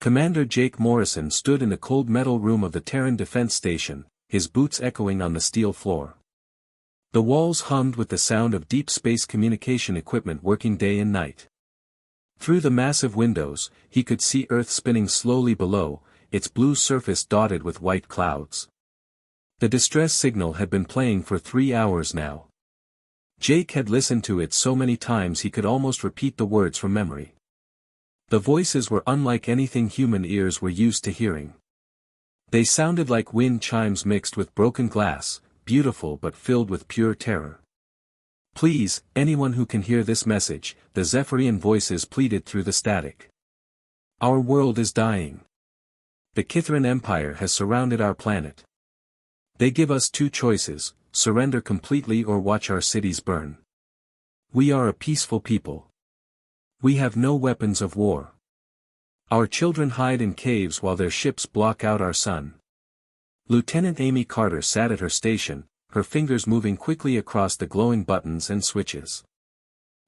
Commander Jake Morrison stood in the cold metal room of the Terran Defense Station, his boots echoing on the steel floor. The walls hummed with the sound of deep space communication equipment working day and night. Through the massive windows, he could see Earth spinning slowly below, its blue surface dotted with white clouds. The distress signal had been playing for 3 hours now. Jake had listened to it so many times he could almost repeat the words from memory. The voices were unlike anything human ears were used to hearing. They sounded like wind chimes mixed with broken glass, beautiful but filled with pure terror. "Please, anyone who can hear this message," the Zephyrian voices pleaded through the static. "Our world is dying. The Kithran Empire has surrounded our planet. They give us 2 choices, surrender completely or watch our cities burn. We are a peaceful people. We have no weapons of war. Our children hide in caves while their ships block out our sun." Lieutenant Amy Carter sat at her station, her fingers moving quickly across the glowing buttons and switches.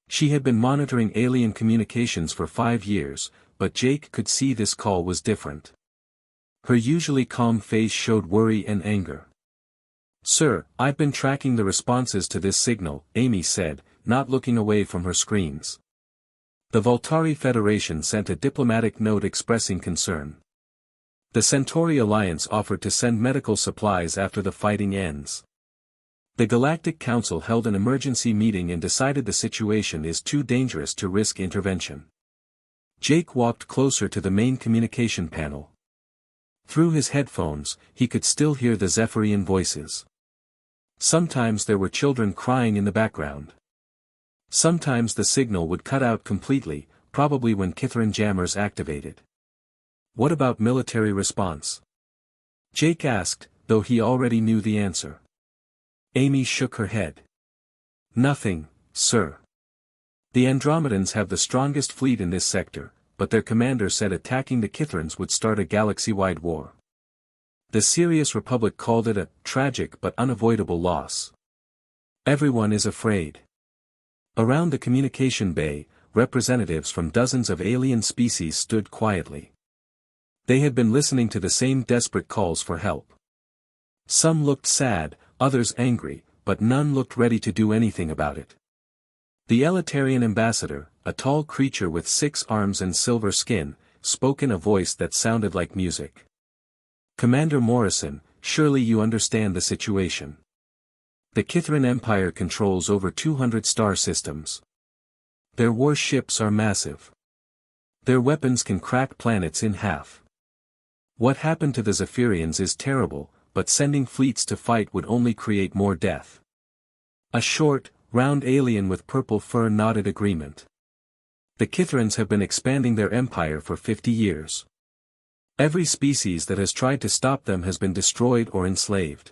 She had been monitoring alien communications for 5 years, but Jake could see this call was different. Her usually calm face showed worry and anger. "Sir, I've been tracking the responses to this signal," Amy said, not looking away from her screens. The Voltari Federation sent a diplomatic note expressing concern. The Centauri Alliance offered to send medical supplies after the fighting ends. The Galactic Council held an emergency meeting and decided the situation is too dangerous to risk intervention. Jake walked closer to the main communication panel. Through his headphones, he could still hear the Zephyrian voices. Sometimes there were children crying in the background. Sometimes the signal would cut out completely, probably when Kithran jammers activated. "What about military response?" Jake asked, though he already knew the answer. Amy shook her head. "Nothing, sir. The Andromedans have the strongest fleet in this sector, but their commander said attacking the Kithrans would start a galaxy-wide war. The Sirius Republic called it a tragic but unavoidable loss. Everyone is afraid." Around the communication bay, representatives from dozens of alien species stood quietly. They had been listening to the same desperate calls for help. Some looked sad, others angry, but none looked ready to do anything about it. The Elitarian ambassador, a tall creature with 6 arms and silver skin, spoke in a voice that sounded like music. "Commander Morrison, surely you understand the situation. The Kithran Empire controls over 200 star systems. Their warships are massive. Their weapons can crack planets in half. What happened to the Zephyrians is terrible, but sending fleets to fight would only create more death." A short, round alien with purple fur nodded agreement. "The Kithrans have been expanding their empire for 50 years. Every species that has tried to stop them has been destroyed or enslaved.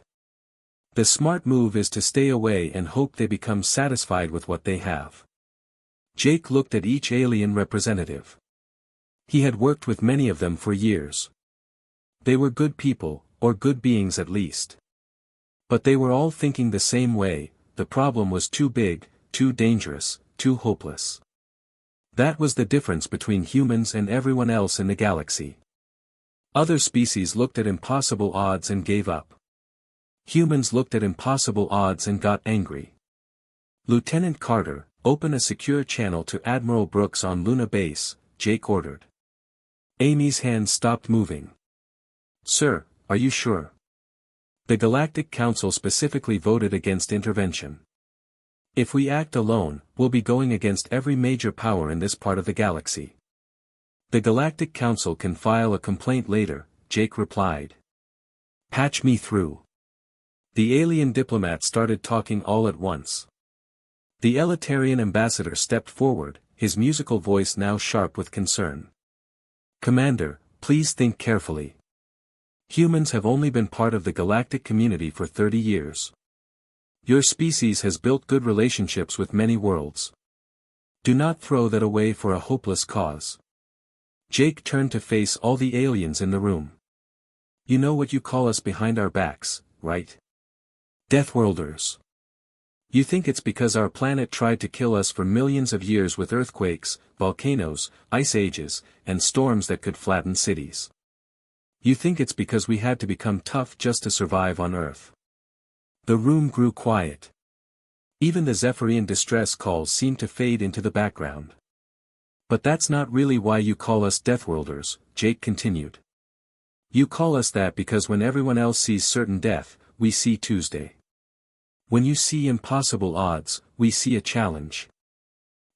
The smart move is to stay away and hope they become satisfied with what they have." Jake looked at each alien representative. He had worked with many of them for years. They were good people, or good beings at least. But they were all thinking the same way: the problem was too big, too dangerous, too hopeless. That was the difference between humans and everyone else in the galaxy. Other species looked at impossible odds and gave up. Humans looked at impossible odds and got angry. "Lieutenant Carter, open a secure channel to Admiral Brooks on Luna Base," Jake ordered. Amy's hand stopped moving. "Sir, are you sure? The Galactic Council specifically voted against intervention. If we act alone, we'll be going against every major power in this part of the galaxy." "The Galactic Council can file a complaint later," Jake replied. "Patch me through." The alien diplomat started talking all at once. The Elitarian ambassador stepped forward, his musical voice now sharp with concern. "Commander, please think carefully. Humans have only been part of the galactic community for 30 years. Your species has built good relationships with many worlds. Do not throw that away for a hopeless cause." Jake turned to face all the aliens in the room. "You know what you call us behind our backs, right? Deathworlders. You think it's because our planet tried to kill us for millions of years with earthquakes, volcanoes, ice ages, and storms that could flatten cities. You think it's because we had to become tough just to survive on Earth. The room grew quiet. Even the Zephyrian distress calls seemed to fade into the background. But that's not really why you call us Deathworlders, Jake continued. You call us that because when everyone else sees certain death, we see Tuesday. When you see impossible odds, we see a challenge.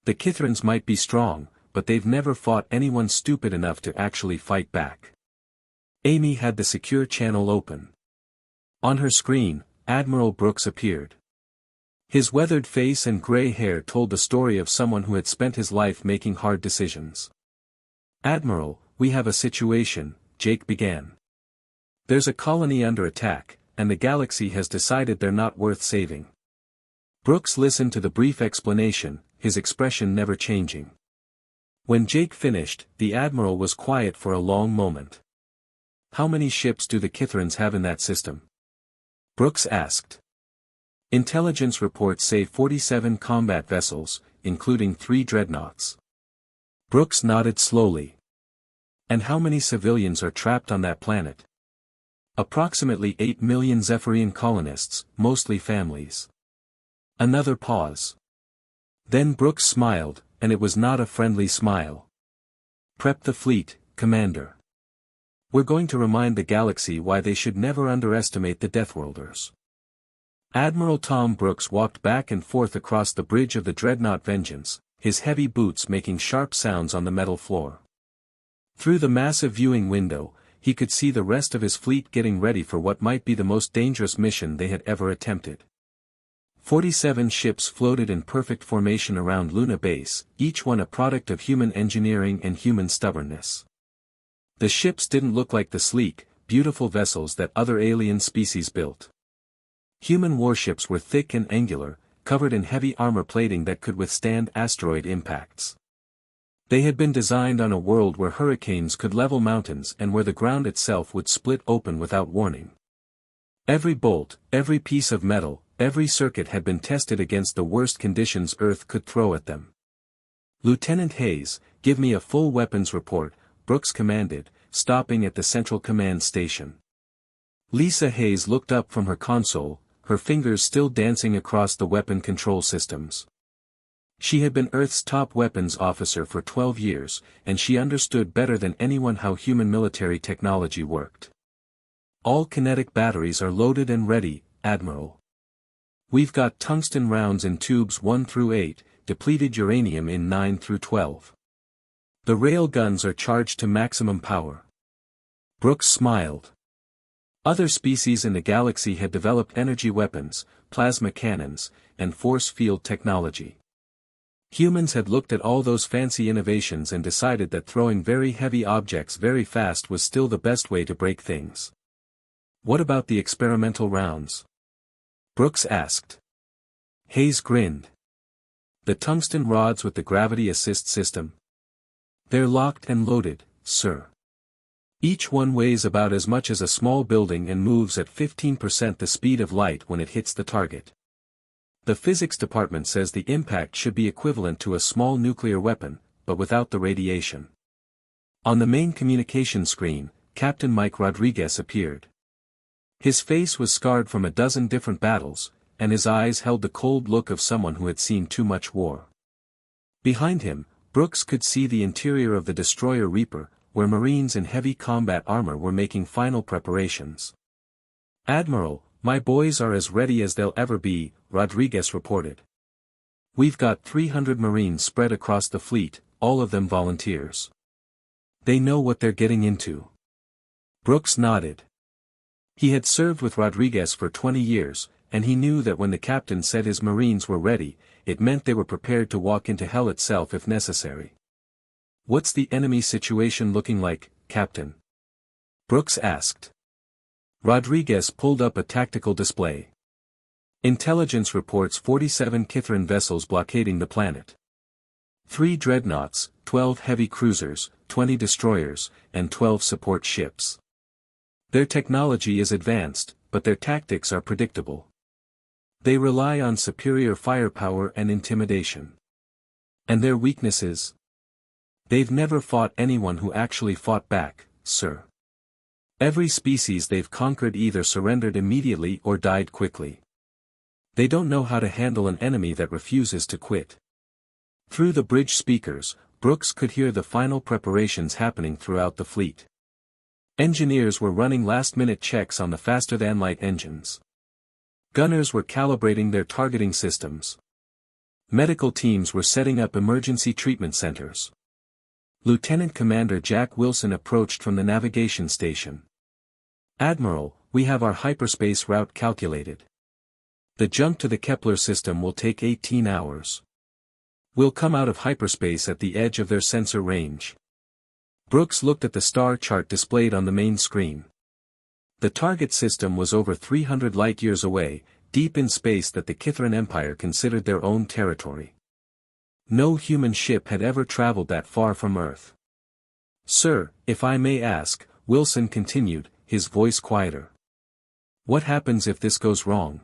The Kithrans might be strong, but they've never fought anyone stupid enough to actually fight back. Amy had the secure channel open. On her screen, Admiral Brooks appeared. His weathered face and gray hair told the story of someone who had spent his life making hard decisions. Admiral, we have a situation, Jake began. There's a colony under attack, and the galaxy has decided they're not worth saving. Brooks listened to the brief explanation, his expression never changing. When Jake finished, the Admiral was quiet for a long moment. How many ships do the Kithrans have in that system? Brooks asked. Intelligence reports say 47 combat vessels, including 3 dreadnoughts. Brooks nodded slowly. And how many civilians are trapped on that planet? Approximately 8 million Zephyrian colonists, mostly families. Another pause. Then Brooks smiled, and it was not a friendly smile. Prep the fleet, Commander. We're going to remind the galaxy why they should never underestimate the Deathworlders. Admiral Tom Brooks walked back and forth across the bridge of the dreadnought Vengeance, his heavy boots making sharp sounds on the metal floor. Through the massive viewing window, he could see the rest of his fleet getting ready for what might be the most dangerous mission they had ever attempted. 47 ships floated in perfect formation around Luna Base, each one a product of human engineering and human stubbornness. The ships didn't look like the sleek, beautiful vessels that other alien species built. Human warships were thick and angular, covered in heavy armor plating that could withstand asteroid impacts. They had been designed on a world where hurricanes could level mountains and where the ground itself would split open without warning. Every bolt, every piece of metal, every circuit had been tested against the worst conditions Earth could throw at them. Lieutenant Hayes, give me a full weapons report, Brooks commanded, stopping at the Central Command Station. Lisa Hayes looked up from her console, her fingers still dancing across the weapon control systems. She had been Earth's top weapons officer for 12 years, and she understood better than anyone how human military technology worked. All kinetic batteries are loaded and ready, Admiral. We've got tungsten rounds in tubes 1 through 8, depleted uranium in 9 through 12. The rail guns are charged to maximum power. Brooks smiled. Other species in the galaxy had developed energy weapons, plasma cannons, and force field technology. Humans had looked at all those fancy innovations and decided that throwing very heavy objects very fast was still the best way to break things. What about the experimental rounds? Brooks asked. Hayes grinned. The tungsten rods with the gravity assist system? They're locked and loaded, sir. Each one weighs about as much as a small building and moves at 15% the speed of light when it hits the target. The physics department says the impact should be equivalent to a small nuclear weapon, but without the radiation. On the main communication screen, Captain Mike Rodriguez appeared. His face was scarred from a dozen different battles, and his eyes held the cold look of someone who had seen too much war. Behind him, Brooks could see the interior of the destroyer Reaper, where Marines in heavy combat armor were making final preparations. Admiral, my boys are as ready as they'll ever be, Rodriguez reported. We've got 300 Marines spread across the fleet, all of them volunteers. They know what they're getting into. Brooks nodded. He had served with Rodriguez for 20 years, and he knew that when the captain said his Marines were ready, it meant they were prepared to walk into hell itself if necessary. What's the enemy situation looking like, Captain? Brooks asked. Rodriguez pulled up a tactical display. Intelligence reports 47 Kithran vessels blockading the planet. 3 dreadnoughts, 12 heavy cruisers, 20 destroyers, and 12 support ships. Their technology is advanced, but their tactics are predictable. They rely on superior firepower and intimidation. And their weaknesses? They've never fought anyone who actually fought back, sir. Every species they've conquered either surrendered immediately or died quickly. They don't know how to handle an enemy that refuses to quit. Through the bridge speakers, Brooks could hear the final preparations happening throughout the fleet. Engineers were running last-minute checks on the faster-than-light engines. Gunners were calibrating their targeting systems. Medical teams were setting up emergency treatment centers. Lieutenant Commander Jack Wilson approached from the navigation station. "Admiral, we have our hyperspace route calculated. The jump to the Kepler system will take 18 hours. We'll come out of hyperspace at the edge of their sensor range." Brooks looked at the star chart displayed on the main screen. The target system was over 300 light-years away, deep in space that the Kithran Empire considered their own territory. No human ship had ever traveled that far from Earth. "Sir, if I may ask," Wilson continued, his voice quieter. "What happens if this goes wrong?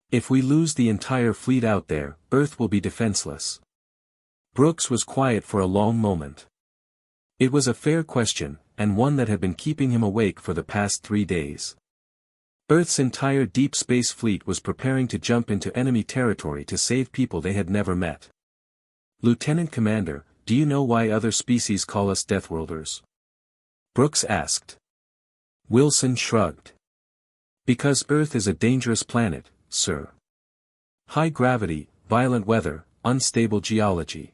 If we lose the entire fleet out there, Earth will be defenseless." Brooks was quiet for a long moment. It was a fair question, and one that had been keeping him awake for the past 3 days. Earth's entire deep space fleet was preparing to jump into enemy territory to save people they had never met. "Lieutenant Commander, do you know why other species call us Deathworlders?" Brooks asked. Wilson shrugged. "Because Earth is a dangerous planet, sir. High gravity, violent weather, unstable geology.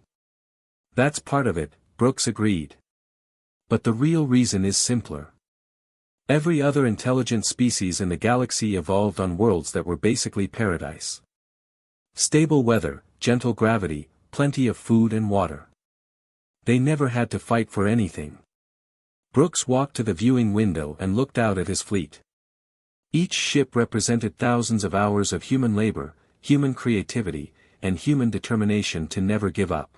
That's part of it," Brooks agreed. "But the real reason is simpler. Every other intelligent species in the galaxy evolved on worlds that were basically paradise. Stable weather, gentle gravity, plenty of food and water. They never had to fight for anything." Brooks walked to the viewing window and looked out at his fleet. Each ship represented thousands of hours of human labor, human creativity, and human determination to never give up.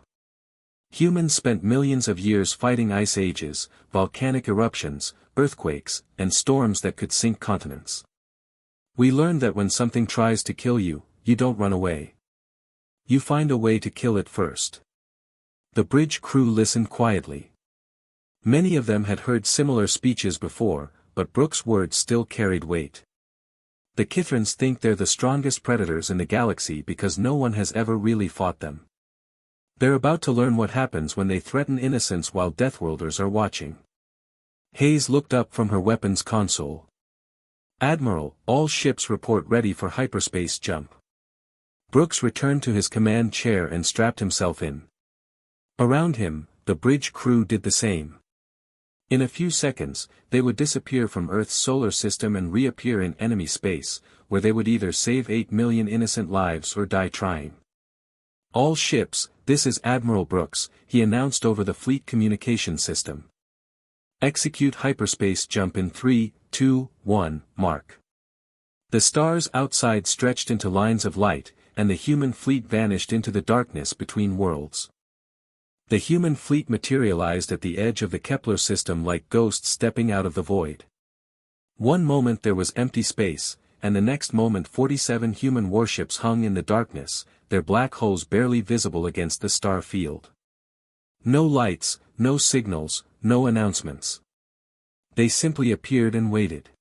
Humans spent millions of years fighting ice ages, volcanic eruptions, earthquakes, and storms that could sink continents. We learned that when something tries to kill you, you don't run away. You find a way to kill it first. The bridge crew listened quietly. Many of them had heard similar speeches before, but Brooks' words still carried weight. The Kithrans think they're the strongest predators in the galaxy because no one has ever really fought them. They're about to learn what happens when they threaten innocence while Deathworlders are watching. Hayes looked up from her weapons console. "Admiral, all ships report ready for hyperspace jump." Brooks returned to his command chair and strapped himself in. Around him, the bridge crew did the same. In a few seconds, they would disappear from Earth's solar system and reappear in enemy space, where they would either save 8 million innocent lives or die trying. "All ships, this is Admiral Brooks," he announced over the fleet communication system. "Execute hyperspace jump in 3, 2, 1, mark." The stars outside stretched into lines of light, and the human fleet vanished into the darkness between worlds. The human fleet materialized at the edge of the Kepler system like ghosts stepping out of the void. One moment there was empty space, and the next moment 47 human warships hung in the darkness, their black holes barely visible against the star field. No lights, no signals, no announcements. They simply appeared and waited.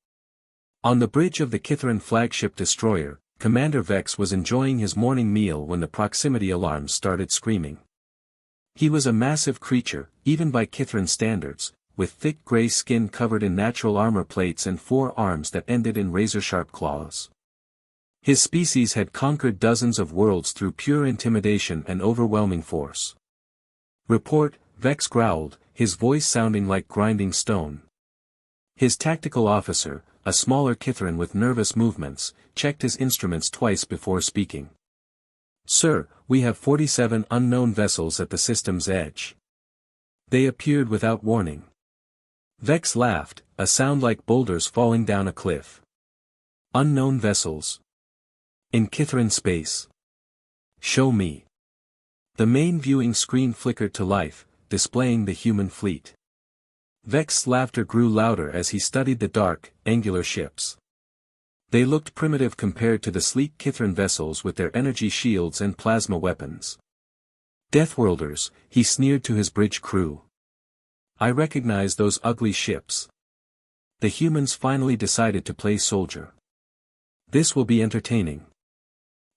On the bridge of the Kithran flagship destroyer, Commander Vex was enjoying his morning meal when the proximity alarms started screaming. He was a massive creature, even by Kithran standards, with thick gray skin covered in natural armor plates and 4 arms that ended in razor-sharp claws. His species had conquered dozens of worlds through pure intimidation and overwhelming force. "Report," Vex growled, his voice sounding like grinding stone. His tactical officer, a smaller Kithran with nervous movements, checked his instruments twice before speaking. "Sir, we have 47 unknown vessels at the system's edge. They appeared without warning." Vex laughed, a sound like boulders falling down a cliff. "Unknown vessels? In Kithran space? Show me." The main viewing screen flickered to life, displaying the human fleet. Vex's laughter grew louder as he studied the dark, angular ships. They looked primitive compared to the sleek Kithran vessels with their energy shields and plasma weapons. Deathworlders, he sneered to his bridge crew. I recognize those ugly ships. The humans finally decided to play soldier. This will be entertaining.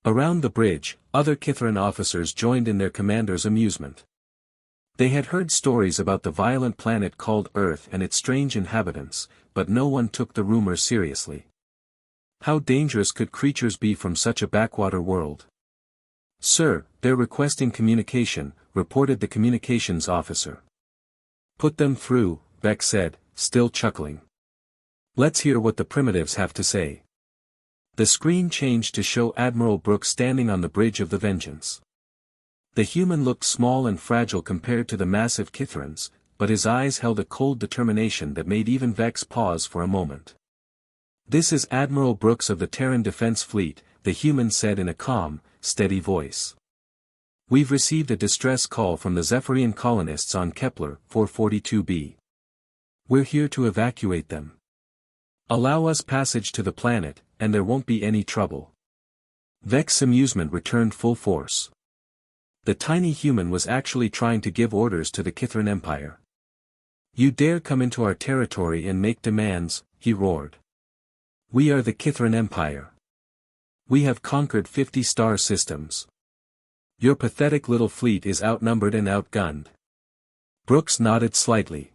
Around the bridge, other Kithran officers joined in their commander's amusement. They had heard stories about the violent planet called Earth and its strange inhabitants, but no one took the rumors seriously. How dangerous could creatures be from such a backwater world? Sir, they're requesting communication, reported the communications officer. Put them through, Vex said, still chuckling. Let's hear what the primitives have to say. The screen changed to show Admiral Brooks standing on the bridge of the Vengeance. The human looked small and fragile compared to the massive Kithrans, but his eyes held a cold determination that made even Vex pause for a moment. This is Admiral Brooks of the Terran Defense Fleet, the human said in a calm, steady voice. We've received a distress call from the Zephyrian colonists on Kepler 442b. We're here to evacuate them. Allow us passage to the planet, and there won't be any trouble. Vex's amusement returned full force. The tiny human was actually trying to give orders to the Kithran Empire. You dare come into our territory and make demands, he roared. We are the Kithran Empire. We have conquered 50 star systems. Your pathetic little fleet is outnumbered and outgunned. Brooks nodded slightly.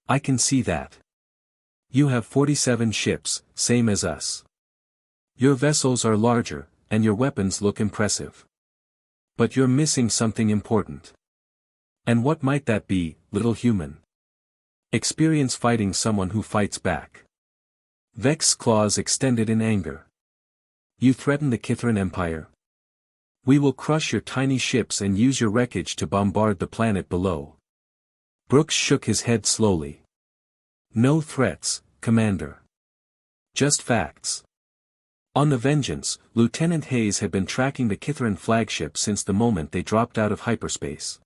I can see that. You have 47 ships, same as us. Your vessels are larger, and your weapons look impressive. But you're missing something important. And what might that be, little human? Experience fighting someone who fights back. Vex's claws extended in anger. You threaten the Kithran Empire? We will crush your tiny ships and use your wreckage to bombard the planet below. Brooks shook his head slowly. No threats, Commander. Just facts. On the Vengeance, Lieutenant Hayes had been tracking the Kithran flagship since the moment they dropped out of hyperspace.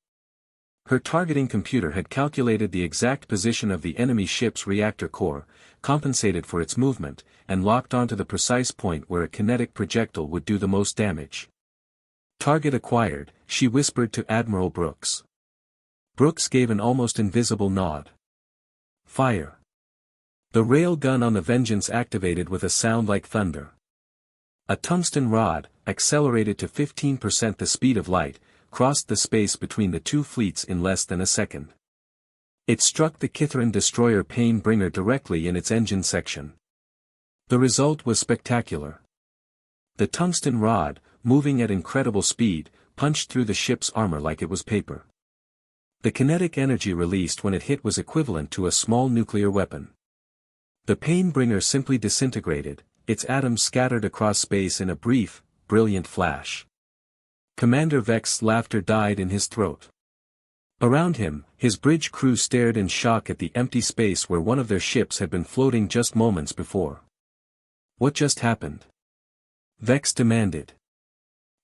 Her targeting computer had calculated the exact position of the enemy ship's reactor core, compensated for its movement, and locked onto the precise point where a kinetic projectile would do the most damage. Target acquired, she whispered to Admiral Brooks. Brooks gave an almost invisible nod. Fire. The rail gun on the Vengeance activated with a sound like thunder. A tungsten rod, accelerated to 15% the speed of light, crossed the space between the two fleets in less than a second. It struck the Kithran destroyer Painbringer directly in its engine section. The result was spectacular. The tungsten rod, moving at incredible speed, punched through the ship's armor like it was paper. The kinetic energy released when it hit was equivalent to a small nuclear weapon. The Painbringer simply disintegrated, its atoms scattered across space in a brief, brilliant flash. Commander Vex's laughter died in his throat. Around him, his bridge crew stared in shock at the empty space where one of their ships had been floating just moments before. What just happened? Vex demanded.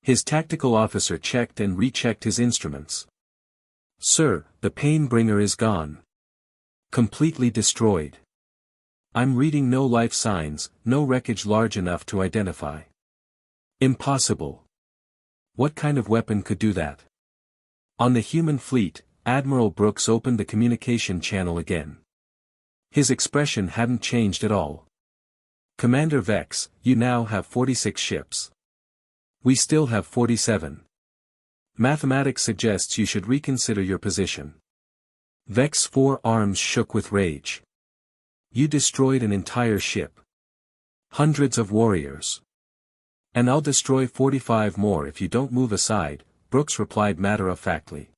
His tactical officer checked and rechecked his instruments. Sir, the Painbringer is gone. Completely destroyed. I'm reading no life signs, no wreckage large enough to identify. Impossible. What kind of weapon could do that? On the human fleet, Admiral Brooks opened the communication channel again. His expression hadn't changed at all. Commander Vex, you now have 46 ships. We still have 47. Mathematics suggests you should reconsider your position. Vex's forearms shook with rage. You destroyed an entire ship. Hundreds of warriors. And I'll destroy 45 more if you don't move aside, Brooks replied matter-of-factly.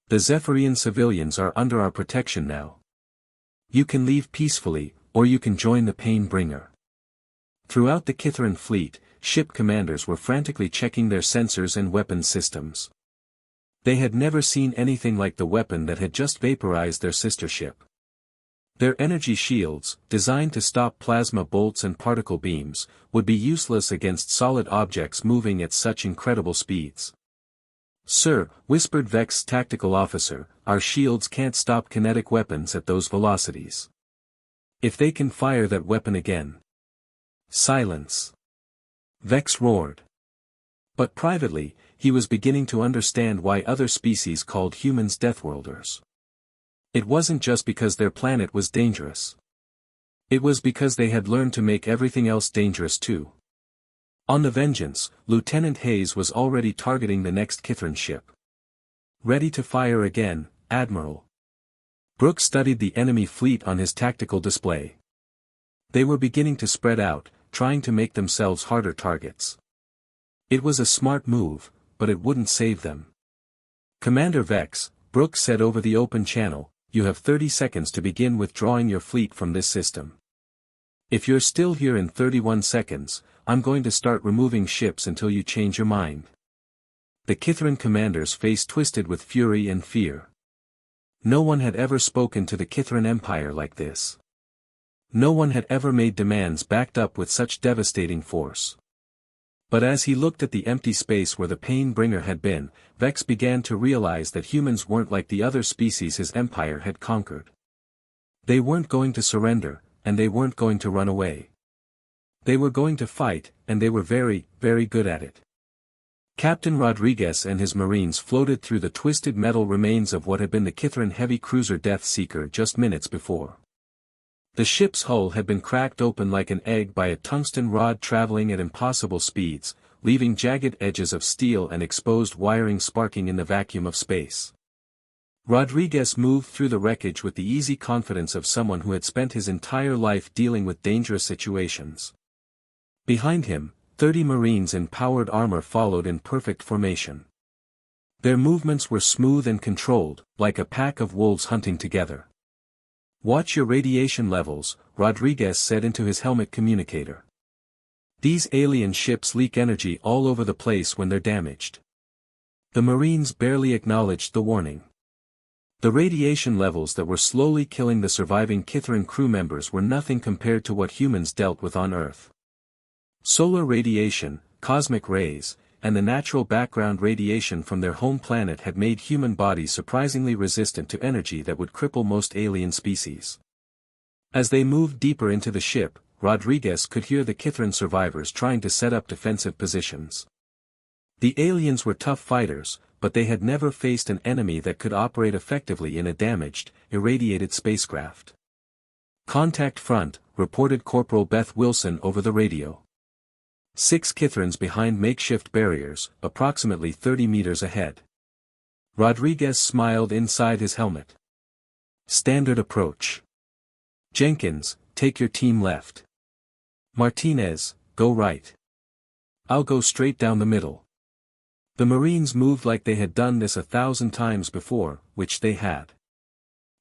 The Zephyrian civilians are under our protection now. You can leave peacefully, or you can join the Painbringer. Throughout the Kithran fleet, ship commanders were frantically checking their sensors and weapons systems. They had never seen anything like the weapon that had just vaporized their sister ship. Their energy shields, designed to stop plasma bolts and particle beams, would be useless against solid objects moving at such incredible speeds. Sir, whispered Vex's tactical officer, our shields can't stop kinetic weapons at those velocities. If they can fire that weapon again. Silence. Vex roared. But privately, he was beginning to understand why other species called humans Deathworlders. It wasn't just because their planet was dangerous. It was because they had learned to make everything else dangerous too. On the Vengeance, Lieutenant Hayes was already targeting the next Kithran ship. Ready to fire again, Admiral. Brooks studied the enemy fleet on his tactical display. They were beginning to spread out, trying to make themselves harder targets. It was a smart move, but it wouldn't save them. Commander Vex, Brooks said over the open channel, you have 30 seconds to begin withdrawing your fleet from this system. If you're still here in 31 seconds, I'm going to start removing ships until you change your mind. The Kithran commander's face twisted with fury and fear. No one had ever spoken to the Kithran Empire like this. No one had ever made demands backed up with such devastating force. But as he looked at the empty space where the Pain-Bringer had been, Vex began to realize that humans weren't like the other species his empire had conquered. They weren't going to surrender, and they weren't going to run away. They were going to fight, and they were very, very good at it. Captain Rodriguez and his Marines floated through the twisted metal remains of what had been the Kithran heavy cruiser Death Seeker just minutes before. The ship's hull had been cracked open like an egg by a tungsten rod traveling at impossible speeds, leaving jagged edges of steel and exposed wiring sparking in the vacuum of space. Rodriguez moved through the wreckage with the easy confidence of someone who had spent his entire life dealing with dangerous situations. Behind him, 30 Marines in powered armor followed in perfect formation. Their movements were smooth and controlled, like a pack of wolves hunting together. Watch your radiation levels, Rodriguez said into his helmet communicator. These alien ships leak energy all over the place when they're damaged. The Marines barely acknowledged the warning. The radiation levels that were slowly killing the surviving Kithran crew members were nothing compared to what humans dealt with on Earth. Solar radiation, cosmic rays, and the natural background radiation from their home planet had made human bodies surprisingly resistant to energy that would cripple most alien species. As they moved deeper into the ship, Rodriguez could hear the Kithran survivors trying to set up defensive positions. The aliens were tough fighters, but they had never faced an enemy that could operate effectively in a damaged, irradiated spacecraft. Contact front, reported Corporal Beth Wilson over the radio. 6 Kithrans behind makeshift barriers, approximately 30 meters ahead. Rodriguez smiled inside his helmet. Standard approach. Jenkins, take your team left. Martinez, go right. I'll go straight down the middle. The Marines moved like they had done this 1,000 times before, which they had.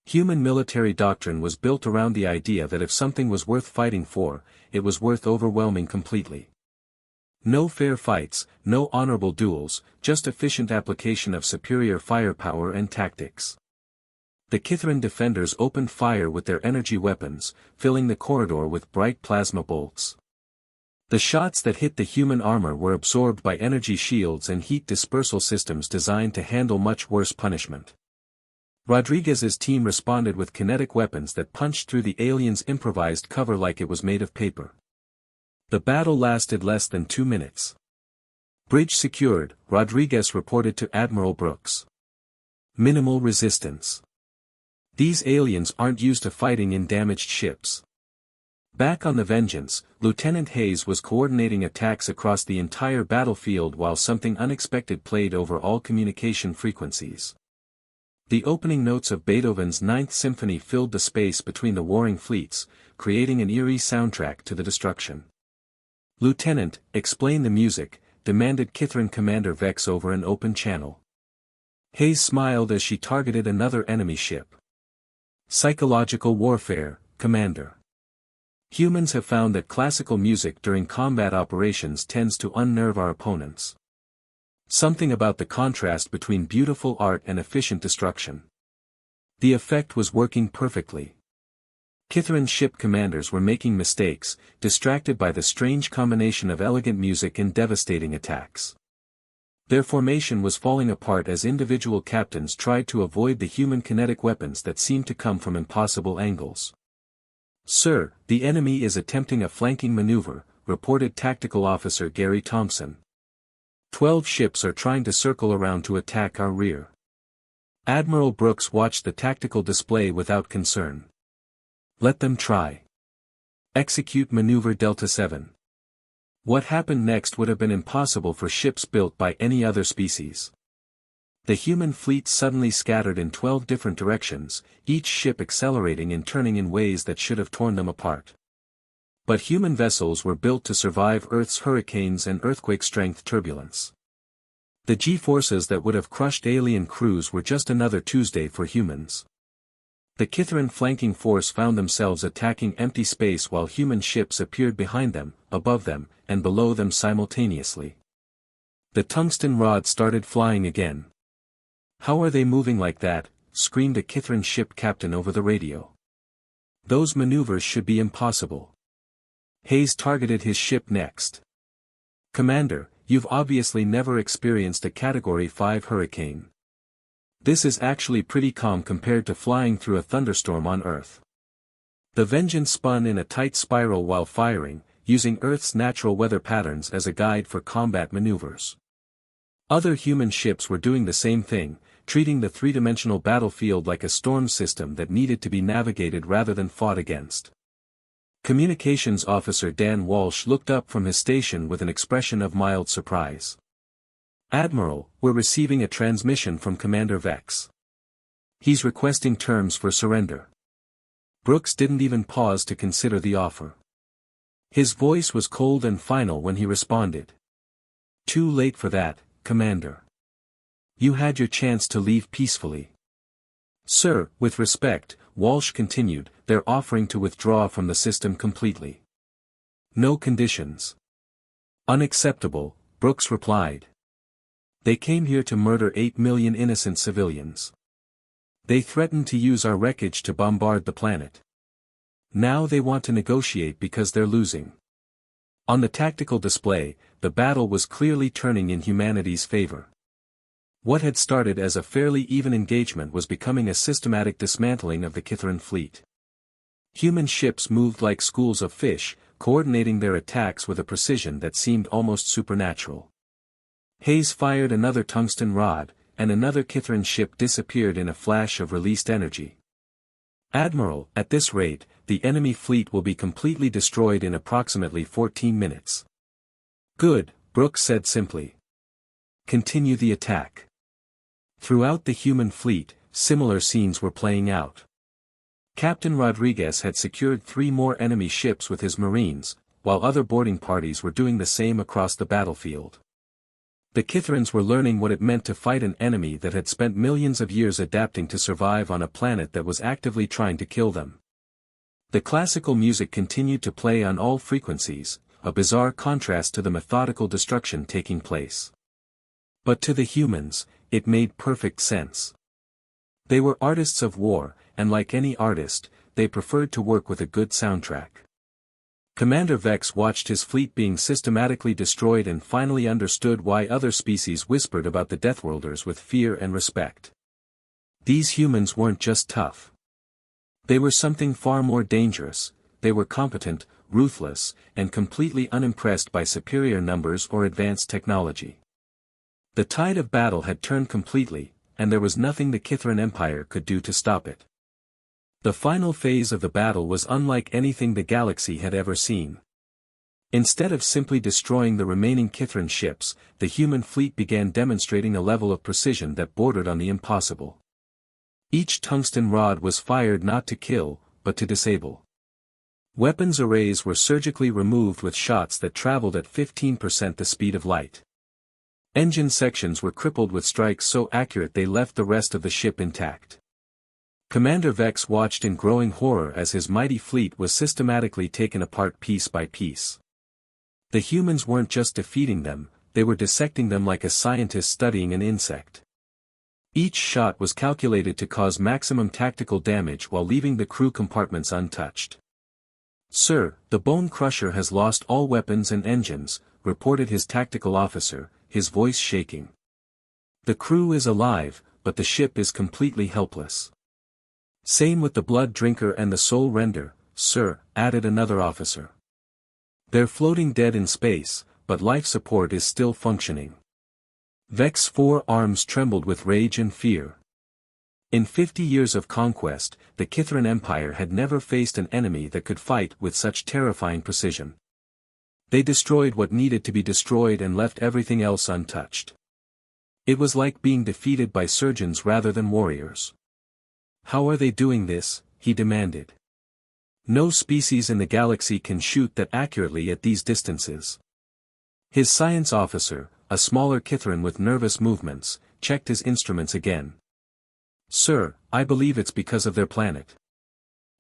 Human military doctrine was built around the idea that if something was worth fighting for, it was worth overwhelming completely. No fair fights, no honorable duels, just efficient application of superior firepower and tactics. The Kithran defenders opened fire with their energy weapons, filling the corridor with bright plasma bolts. The shots that hit the human armor were absorbed by energy shields and heat dispersal systems designed to handle much worse punishment. Rodriguez's team responded with kinetic weapons that punched through the aliens' improvised cover like it was made of paper. The battle lasted less than 2 minutes. Bridge secured, Rodriguez reported to Admiral Brooks. Minimal resistance. These aliens aren't used to fighting in damaged ships. Back on the Vengeance, Lieutenant Hayes was coordinating attacks across the entire battlefield while something unexpected played over all communication frequencies. The opening notes of Beethoven's Ninth Symphony filled the space between the warring fleets, creating an eerie soundtrack to the destruction. Lieutenant, explain the music, demanded Kithran Commander Vex over an open channel. Hayes smiled as she targeted another enemy ship. Psychological warfare, Commander. Humans have found that classical music during combat operations tends to unnerve our opponents. Something about the contrast between beautiful art and efficient destruction. The effect was working perfectly. Kithran ship commanders were making mistakes, distracted by the strange combination of elegant music and devastating attacks. Their formation was falling apart as individual captains tried to avoid the human kinetic weapons that seemed to come from impossible angles. Sir, the enemy is attempting a flanking maneuver, reported Tactical Officer Gary Thompson. 12 ships are trying to circle around to attack our rear. Admiral Brooks watched the tactical display without concern. Let them try. Execute Maneuver Delta 7. What happened next would have been impossible for ships built by any other species. The human fleet suddenly scattered in 12 different directions, each ship accelerating and turning in ways that should have torn them apart. But human vessels were built to survive Earth's hurricanes and earthquake-strength turbulence. The G-forces that would have crushed alien crews were just another Tuesday for humans. The Kithran flanking force found themselves attacking empty space while human ships appeared behind them, above them, and below them simultaneously. The tungsten rod started flying again. "How are they moving like that?" screamed a Kithran ship captain over the radio. "Those maneuvers should be impossible." Hayes targeted his ship next. "Commander, you've obviously never experienced a Category 5 hurricane. This is actually pretty calm compared to flying through a thunderstorm on Earth." The Vengeance spun in a tight spiral while firing, using Earth's natural weather patterns as a guide for combat maneuvers. Other human ships were doing the same thing, treating the three-dimensional battlefield like a storm system that needed to be navigated rather than fought against. Communications Officer Dan Walsh looked up from his station with an expression of mild surprise. "Admiral, we're receiving a transmission from Commander Vex. He's requesting terms for surrender." Brooks didn't even pause to consider the offer. His voice was cold and final when he responded. "Too late for that, Commander. You had your chance to leave peacefully." "Sir, with respect," Walsh continued, "they're offering to withdraw from the system completely. No conditions." "Unacceptable," Brooks replied. "They came here to murder 8 million innocent civilians. They threatened to use our wreckage to bombard the planet. Now they want to negotiate because they're losing." On the tactical display, the battle was clearly turning in humanity's favor. What had started as a fairly even engagement was becoming a systematic dismantling of the Kithran fleet. Human ships moved like schools of fish, coordinating their attacks with a precision that seemed almost supernatural. Hayes fired another tungsten rod, and another Kithran ship disappeared in a flash of released energy. "Admiral, at this rate, the enemy fleet will be completely destroyed in approximately 14 minutes. "Good," Brooks said simply. "Continue the attack." Throughout the human fleet, similar scenes were playing out. Captain Rodriguez had secured 3 more enemy ships with his Marines, while other boarding parties were doing the same across the battlefield. The Kithrans were learning what it meant to fight an enemy that had spent millions of years adapting to survive on a planet that was actively trying to kill them. The classical music continued to play on all frequencies, a bizarre contrast to the methodical destruction taking place. But to the humans, it made perfect sense. They were artists of war, and like any artist, they preferred to work with a good soundtrack. Commander Vex watched his fleet being systematically destroyed and finally understood why other species whispered about the Deathworlders with fear and respect. These humans weren't just tough. They were something far more dangerous. They were competent, ruthless, and completely unimpressed by superior numbers or advanced technology. The tide of battle had turned completely, and there was nothing the Kithran Empire could do to stop it. The final phase of the battle was unlike anything the galaxy had ever seen. Instead of simply destroying the remaining Kithran ships, the human fleet began demonstrating a level of precision that bordered on the impossible. Each tungsten rod was fired not to kill, but to disable. Weapons arrays were surgically removed with shots that traveled at 15% the speed of light. Engine sections were crippled with strikes so accurate they left the rest of the ship intact. Commander Vex watched in growing horror as his mighty fleet was systematically taken apart piece by piece. The humans weren't just defeating them, they were dissecting them like a scientist studying an insect. Each shot was calculated to cause maximum tactical damage while leaving the crew compartments untouched. "Sir, the Bone Crusher has lost all weapons and engines," reported his tactical officer, his voice shaking. "The crew is alive, but the ship is completely helpless." "Same with the Blood Drinker and the Soul Render, sir," added another officer. They're floating dead in space, but life support is still functioning. Vex's 4 arms trembled with rage and fear. In 50 years of conquest, the Kithran Empire had never faced an enemy that could fight with such terrifying precision. They destroyed what needed to be destroyed and left everything else untouched. It was like being defeated by surgeons rather than warriors. How are they doing this? He demanded. No species in the galaxy can shoot that accurately at these distances. His science officer, a smaller Kithran with nervous movements, checked his instruments again. Sir, I believe it's because of their planet.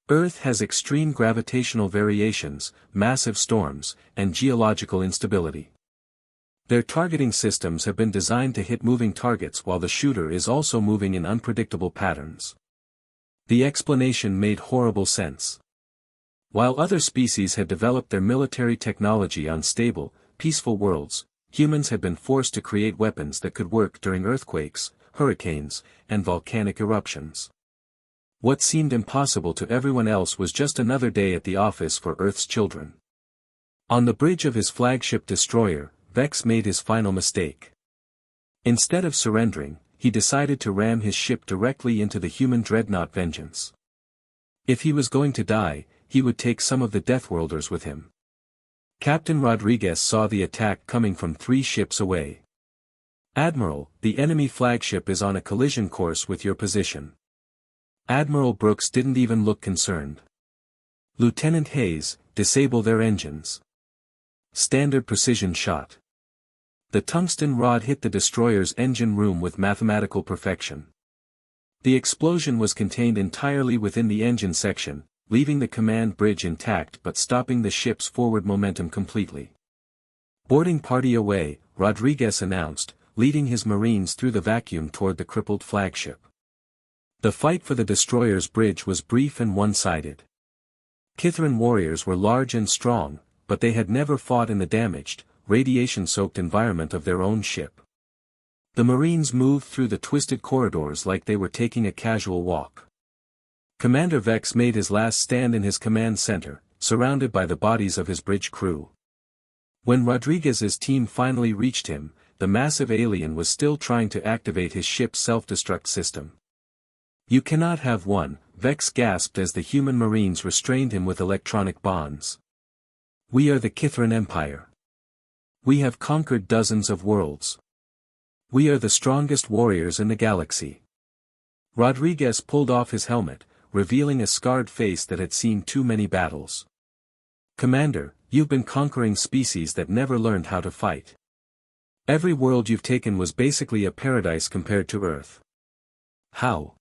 Earth has extreme gravitational variations, massive storms, and geological instability. Their targeting systems have been designed to hit moving targets while the shooter is also moving in unpredictable patterns. The explanation made horrible sense. While other species had developed their military technology on stable, peaceful worlds, humans had been forced to create weapons that could work during earthquakes, hurricanes, and volcanic eruptions. What seemed impossible to everyone else was just another day at the office for Earth's children. On the bridge of his flagship destroyer, Vex made his final mistake. Instead of surrendering, he decided to ram his ship directly into the human dreadnought Vengeance. If he was going to die, he would take some of the Deathworlders with him. Captain Rodriguez saw the attack coming from 3 ships away. Admiral, the enemy flagship is on a collision course with your position. Admiral Brooks didn't even look concerned. Lieutenant Hayes, disable their engines. Standard precision shot. The tungsten rod hit the destroyer's engine room with mathematical perfection. The explosion was contained entirely within the engine section, leaving the command bridge intact but stopping the ship's forward momentum completely. Boarding party away, Rodriguez announced, leading his Marines through the vacuum toward the crippled flagship. The fight for the destroyer's bridge was brief and one-sided. Kithran warriors were large and strong, but they had never fought in the damaged, radiation-soaked environment of their own ship. The Marines moved through the twisted corridors like they were taking a casual walk. Commander Vex made his last stand in his command center, surrounded by the bodies of his bridge crew. When Rodriguez's team finally reached him, the massive alien was still trying to activate his ship's self-destruct system. You cannot have one, Vex gasped as the human Marines restrained him with electronic bonds. We are the Kithran Empire. We have conquered dozens of worlds. We are the strongest warriors in the galaxy. Rodriguez pulled off his helmet, revealing a scarred face that had seen too many battles. Commander, you've been conquering species that never learned how to fight. Every world you've taken was basically a paradise compared to Earth. How?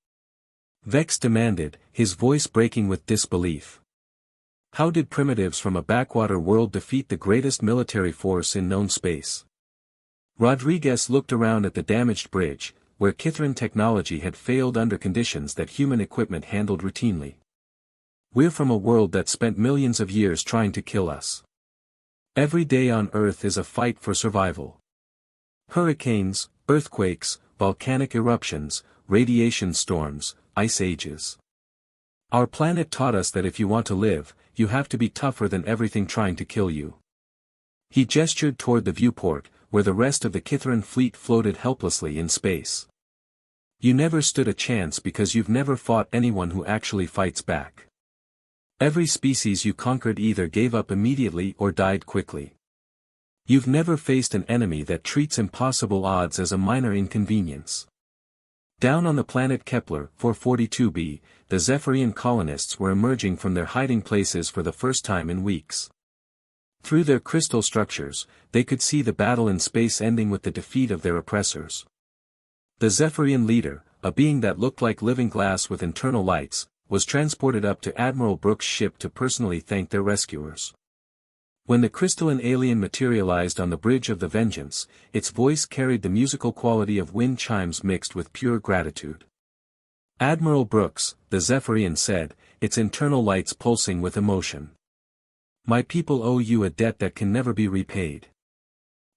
Vex demanded, his voice breaking with disbelief. How did primitives from a backwater world defeat the greatest military force in known space? Rodriguez looked around at the damaged bridge, where Kithran technology had failed under conditions that human equipment handled routinely. We're from a world that spent millions of years trying to kill us. Every day on Earth is a fight for survival. Hurricanes, earthquakes, volcanic eruptions, radiation storms, ice ages. Our planet taught us that if you want to live, you have to be tougher than everything trying to kill you. He gestured toward the viewport, where the rest of the Kithran fleet floated helplessly in space. You never stood a chance because you've never fought anyone who actually fights back. Every species you conquered either gave up immediately or died quickly. You've never faced an enemy that treats impossible odds as a minor inconvenience. Down on the planet Kepler 442b, the Zephyrian colonists were emerging from their hiding places for the first time in weeks. Through their crystal structures, they could see the battle in space ending with the defeat of their oppressors. The Zephyrian leader, a being that looked like living glass with internal lights, was transported up to Admiral Brooks' ship to personally thank their rescuers. When the crystalline alien materialized on the bridge of the Vengeance, its voice carried the musical quality of wind chimes mixed with pure gratitude. Admiral Brooks, the Zephyrian said, its internal lights pulsing with emotion. My people owe you a debt that can never be repaid.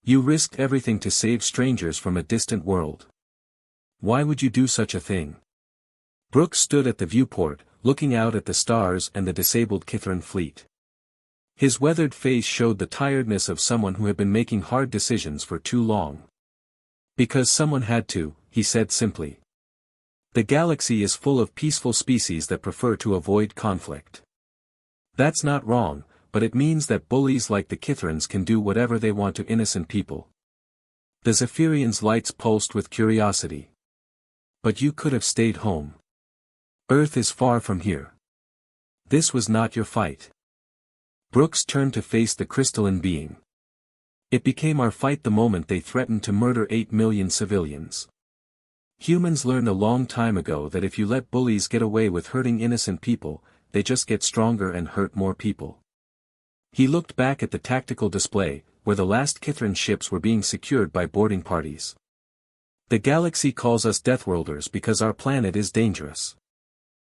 You risked everything to save strangers from a distant world. Why would you do such a thing? Brooks stood at the viewport, looking out at the stars and the disabled Kithran fleet. His weathered face showed the tiredness of someone who had been making hard decisions for too long. Because someone had to, he said simply. The galaxy is full of peaceful species that prefer to avoid conflict. That's not wrong, but it means that bullies like the Kithrans can do whatever they want to innocent people. The Zephyrian's lights pulsed with curiosity. But you could have stayed home. Earth is far from here. This was not your fight. Brooks turned to face the crystalline being. It became our fight the moment they threatened to murder 8 million civilians. Humans learned a long time ago that if you let bullies get away with hurting innocent people, they just get stronger and hurt more people. He looked back at the tactical display, where the last Kithran ships were being secured by boarding parties. The galaxy calls us Deathworlders because our planet is dangerous.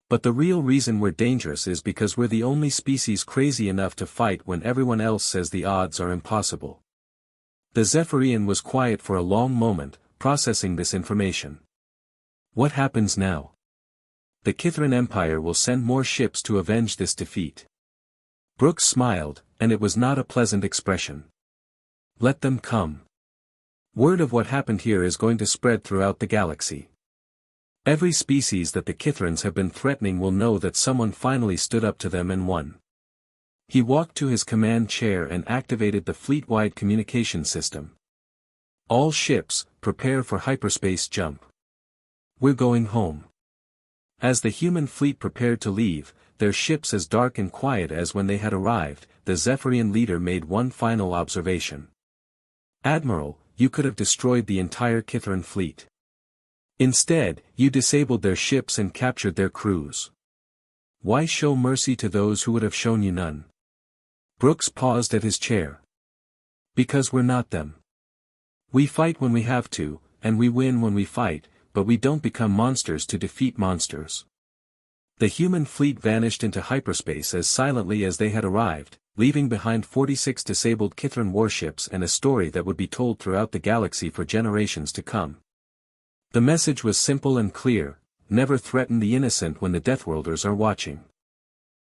But the real reason we're dangerous is because we're the only species crazy enough to fight when everyone else says the odds are impossible. The Zephyrian was quiet for a long moment, processing this information. What happens now? The Kithran Empire will send more ships to avenge this defeat. Brooks smiled, and it was not a pleasant expression. Let them come. Word of what happened here is going to spread throughout the galaxy. Every species that the Kithrans have been threatening will know that someone finally stood up to them and won. He walked to his command chair and activated the fleet-wide communication system. All ships, prepare for hyperspace jump. We're going home. As the human fleet prepared to leave, their ships as dark and quiet as when they had arrived, the Zephyrian leader made one final observation. Admiral, you could have destroyed the entire Kithran fleet. Instead, you disabled their ships and captured their crews. Why show mercy to those who would have shown you none? Brooks paused at his chair. Because we're not them. We fight when we have to, and we win when we fight, but we don't become monsters to defeat monsters. The human fleet vanished into hyperspace as silently as they had arrived, leaving behind 46 disabled Kithran warships and a story that would be told throughout the galaxy for generations to come. The message was simple and clear: never threaten the innocent when the Deathworlders are watching.